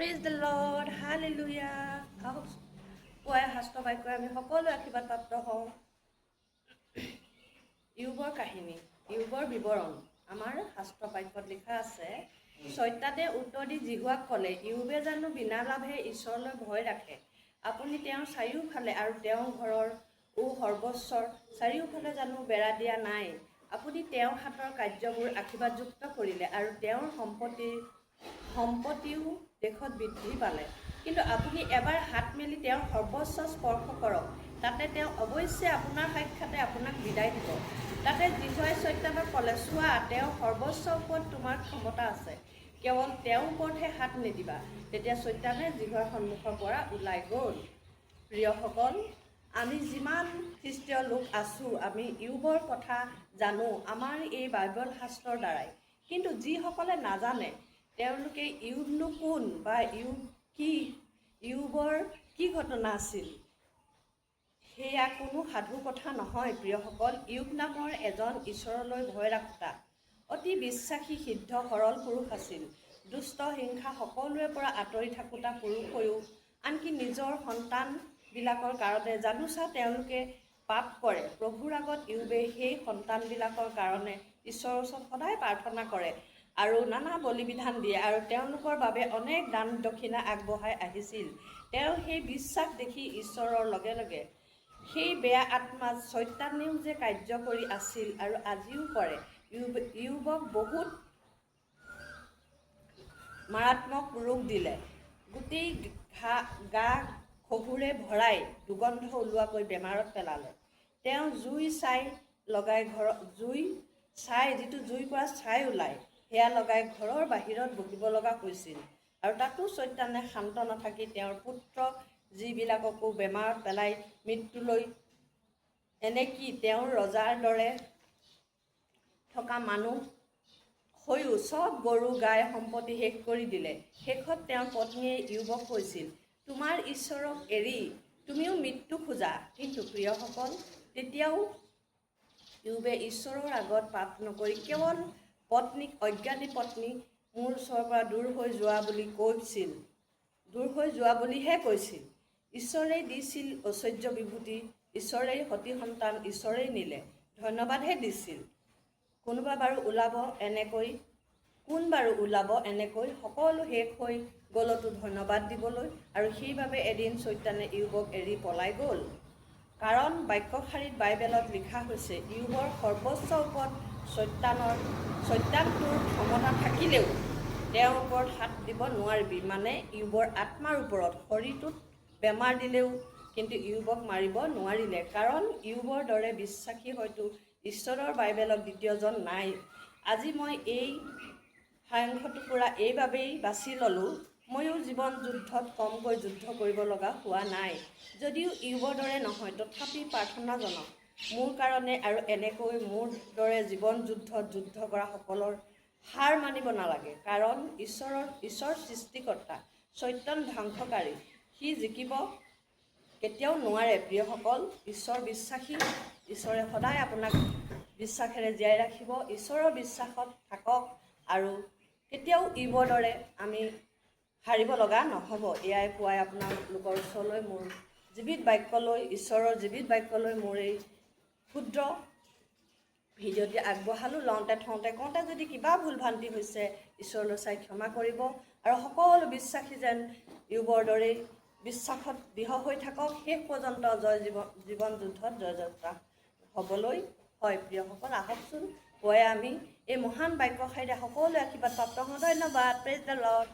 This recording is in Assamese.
Praise the Lord, hallelujah. পুৱাই শাস্ত্ৰ বাক্য আমি সকলো আশীৰ্বাদ প্ৰাপ্ত হওঁ। ইয়ুবৰ কাহিনী, ইয়ুবৰ বিৱৰণ আমাৰ শাস্ত্ৰ বাক্যত লিখা আছে। চৈতানে উত্তৰ দি জিহুৱাক ক'লে, ইয়ুবে জানো বিনা লাভে ঈশ্বৰলৈ ভয় ৰাখে। আপুনি তেওঁৰ চাৰিওফালে আৰু তেওঁৰ ঘৰৰ সৰ্বস্বৰ চাৰিওফালে জানো বেৰা দিয়া নাই। আপুনি তেওঁৰ হাতৰ কাৰ্যবোৰ আশীৰ্বাদযুক্ত কৰিলে আৰু তেওঁৰ সম্পত্তিও দেশত বৃদ্ধি পালে। কিন্তু আপুনি এবাৰ হাত মেলি তেওঁৰ সৰ্বস্ব স্পৰ্শ কৰক, তাতে তেওঁ অৱশ্যে আপোনাৰ সাক্ষাতে আপোনাক বিদায় দিব। তাতে জিহুৱাই চৈতানক ক'লে, চোৱা, তেওঁৰ সৰ্বস্বৰ ওপৰত তোমাৰ ক্ষমতা আছে, কেৱল তেওঁৰ ওপৰতহে হাত নিদিবা। তেতিয়া চৈতানে জিহুৱাৰ সন্মুখৰ পৰা ওলাই গ'ল। প্ৰিয়সকল, আমি যিমান খ্ৰীষ্টীয় লোক আছোঁ, আমি ইয়ুবৰ কথা জানো আমাৰ এই বাইবেল শাস্ত্ৰৰ দ্বাৰাই। কিন্তু যিসকলে নাজানে, তেওঁলোকে ইয়ুবনো কোন বা ইয়ুবৰ কি ঘটনা আছিল, সেয়া কোনো সাধু কথা নহয়। প্ৰিয়সকল, ইয়ুব নামৰ এজন ঈশ্বৰলৈ ভয় ৰাখোতা, অতি বিশ্বাসী, সিদ্ধ, সৰল পুৰুষ আছিল। দুষ্ট, হিংসা সকলোৰে পৰা আঁতৰি থাকোতা পুৰুষ হৈও আনকি নিজৰ সন্তানবিলাকৰ কাৰণে জানোচা তেওঁলোকে পাপ কৰে। প্ৰভুৰ আগত ইয়ুবে সেই সন্তানবিলাকৰ কাৰণে ঈশ্বৰৰ ওচৰত সদায় প্ৰাৰ্থনা কৰে আৰু নানা বলিবিধান দিয়ে আৰু তেওঁলোকৰ বাবে অনেক দান দক্ষিণা আগবঢ়াই আহিছিল। তেওঁ সেই বিশ্বাস দেখি ঈশ্বৰৰ লগে লগে সেই বেয়া আত্মা চৈতানেও যে কাৰ্য কৰি আছিল আৰু আজিও কৰে, ইয়ুবক বহুত মাৰাত্মক ৰোগ দিলে। গোটেই গা খহুৰে ভৰাই দুৰ্গন্ধ ওলোৱাকৈ বেমাৰত পেলালে। তেওঁ যিটো জুইৰ পৰা ছাই ওলায়, সেয়া লগাই ঘৰৰ বাহিৰত বহিব লগা হৈছিল। আৰু তাতো চৈতানে শান্ত নাথাকি তেওঁৰ পুত্ৰ যিবিলাককো বেমাৰত পেলাই মৃত্যুলৈ, এনেকি তেওঁৰ ৰজাৰ দৰে থকা মানুহ হৈও চব গৰু গাই সম্পত্তি শেষ কৰি দিলে। শেষত তেওঁৰ পত্নীয়ে ইয়ুবক কৈছিল, তোমাৰ ঈশ্বৰক এৰি তুমিও মৃত্যু খোজা। কিন্তু প্ৰিয়সকল, তেতিয়াও ইয়ুবে ঈশ্বৰৰ আগত পাপ নকৰি কেৱল অজ্ঞানী পত্নী মোৰ ওচৰৰ পৰা দূৰ হৈ যোৱা বুলিহে কৈছিল। ঈশ্বৰেই দিছিল ঐশ্বৰ্য বিভূতি, ঈশ্বৰেই সতি সন্তান, ঈশ্বৰেই নিলে, ধন্যবাদহে দিছিল। কোন বাৰু ওলাব এনেকৈ সকলো শেষ হৈ গ'লতো ধন্যবাদ দিবলৈ। আৰু সেইবাবে এদিন চৈতানে ইয়ুবক এৰি পলাই গ'ল। কাৰণ বাক্যশাৰীত বাইবেলত লিখা হৈছে, ইয়ুবৰ সৰ্বস্বৰ ওপৰত চৈতানটোৰ ক্ষমতা থাকিলেও তেওঁৰ ওপৰত হাত দিব নোৱাৰিবি। মানে ইয়ুবৰ আত্মাৰ ওপৰত, শৰীৰটোত বেমাৰ দিলেও কিন্তু ইয়ুবক মাৰিব নোৱাৰিলে। কাৰণ ইয়ুবৰ দৰে বিশ্বাসী হয়তো ঈশ্বৰৰ বাইবেলত দ্বিতীয়জন নাই। আজি মই এই সাৰাংশটুকুৰা এইবাবেই বাছি ল'লোঁ, ময়ো জীৱন যুদ্ধত কমকৈ যুদ্ধ কৰিব লগা হোৱা নাই। যদিও ইয়ুবৰ দৰে নহয়, তথাপি প্ৰাৰ্থনাজনক মোৰ কাৰণে আৰু এনেকৈ মোৰ দৰে জীৱন যুদ্ধত যুদ্ধ কৰা সকলৰ হাৰ মানিব নালাগে। কাৰণ ঈশ্বৰ সৃষ্টিকৰ্তা, চৈতান ধ্বংসকাৰী, সি জিকিব কেতিয়াও নোৱাৰে। প্ৰিয়সকল, ঈশ্বৰ বিশ্বাসী, ঈশ্বৰে সদায় আপোনাক বিশ্বাসেৰে জীয়াই ৰাখিব। ঈশ্বৰৰ বিশ্বাসত থাকক আৰু কেতিয়াও ইয়ুবৰ দৰে আমি হাৰিব লগা নহ'ব। এয়াই পুৱাই আপোনালোকৰ ওচৰলৈ মোৰ জীৱিত বাক্যলৈ, ঈশ্বৰৰ জীৱিত বাক্যলৈ মোৰ এই ক্ষুদ্ৰ ভিডিঅ'টি আগবঢ়ালোঁ। কওঁতে যদি কিবা ভুল ভ্ৰান্তি হৈছে, ঈশ্বৰলৈ চাই ক্ষমা কৰিব। আৰু সকলো বিশ্বাসী যেন ইয়ুবৰ দৰেই বিশ্বাসত দৃঢ় হৈ থাকক, শেষ পৰ্যন্ত জীৱন যুদ্ধত জয়যাত্ৰা হ'বলৈ হয়। প্ৰিয়সকল, আহকচোন পুৱাই আমি এই মহান বাক্যশাৰীৰে সকলোৱে আশীৰ্বাদ প্ৰাপ্ত হওঁ। ধন্যবাদ। Praise the lord.